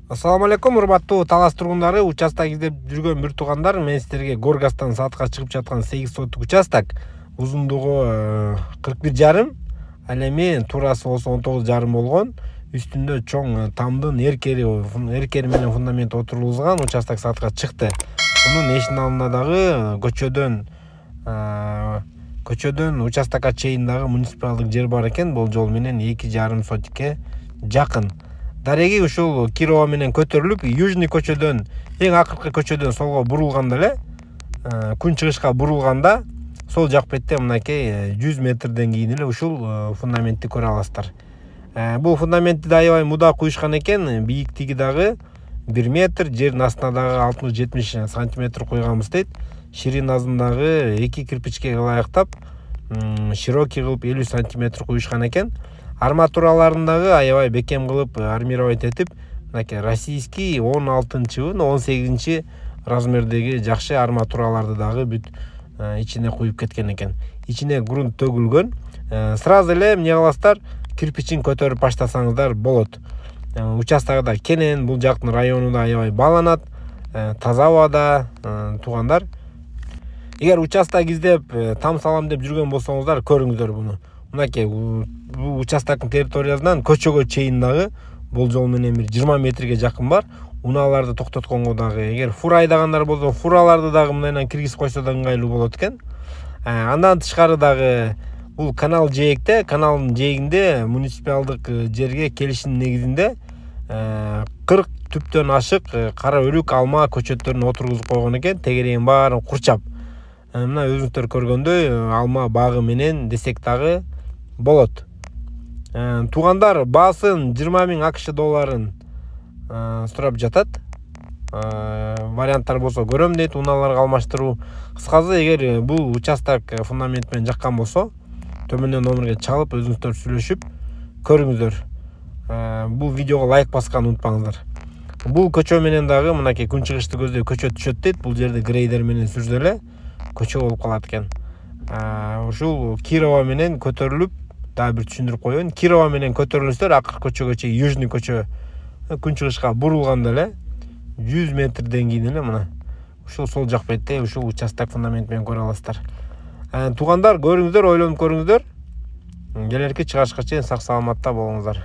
Ассаламу алейкум, урматтуу Талас тургундары, участок издеп жүргөн бир туугандар, мен сиздерге Горгастан саатка чыгып жаткан 8 соттук участок, узундугу 41,5, ал эми туурасы болсо 19,5 болгон, үстүндө чоң тамдын эркери менен фундамент отурулган участок саатка чыкты. Мунун эшинин алдында дагы көчөдөн участокко чейин дагы муниципалдык жер бар экен. Бул жол менен 2,5 сотикке жакын. Дареги ушул Кирова менен көтөрүлүп, Южный көчөдөн, эң акыркы көчөдөн солго бурулганда эле, күн чыгышка бурулганда, сол жак бетте мынакей 100 метрден кийин эле ушул фундаментти көрө аласыздар. Бул фундаментти да аябай муда куюшкан экен, бийиктиги дагы 1 метр, жердин астына дагы 60-70 сантиметр койганбыз дейт. Шириназын дагы 2 кирпичке ылайыктап, широкий кылып 50 сантиметр куюшкан экен. Арматураларындагы аябай бекем кылып армировать этип, мынакей российский 16-18 размердеги жакшы арматураларды дагы бүт ичине куюп кеткен экен. Ичине грунт төгүлгөн. Сразу эле эмне кыласыздар, кирпичин көтөрүп баштасаңыздар болот. Участогда кенен, бул жактын району да аябай бааланат, таза абада туугандар. Эгер участок издеп там салам деп жүргөн болсоңуздар, көрүңүздөр буну. Мынакей бул участоктун территориясынан көчөгө чейин дагы бул жол менен бир 20 метрге жакын бар. Унааларды токтотконго дагы, эгер фура айдагандар болсо, фураларды дагы мындайдан киргизип койсо да ыңгайлуу болот экен. Андан тышкары дагы бул канал жээкте, каналдын жээгинде муниципалдык жерге келишимдин негизинде 40 түптөн ашык кара өрүк, алма көчөттөрүн отургузуп койгон экен, тегерегин баарын курчап. Мына өзүңүздөр көргөндөй алма багы менен десек дагы болот. Туугандар баасын 20,000 AQSh долларын сурап жатат. Варианттар болсо көрөм дейт, унааларга алмаштыруу. Кыскасы, эгер бул участок фундамент менен жаккан болсо, төмөндөн номерге чалып өзүңүздөр сүйлөшүп көрүңүздөр. Бул видеого лайк басканды унутпаңыздар. Бул көчө менен дагы мынакей күн чыгышты көздөй көчө түшөт дейт. Бул жерде грейдер менен сүрсө эле көчө болуп калат экен. Ушул Кирова менен көтөрүлүп, дагы бир түшүндүрүп коеюн. Кирова менен көтөрүлүңүздөр, акыркы көчөгө чейин Южный көчө күн чыгышка бурулганда эле 100 метрден кийин эле мына ушул сол жак бетте ушул участок фундамент менен көрө аласыздар. Туугандар, көрүңүздөр, ойлонуп көрүңүздөр. Келерки чыгышка чейин сак саламатта болуңуздар.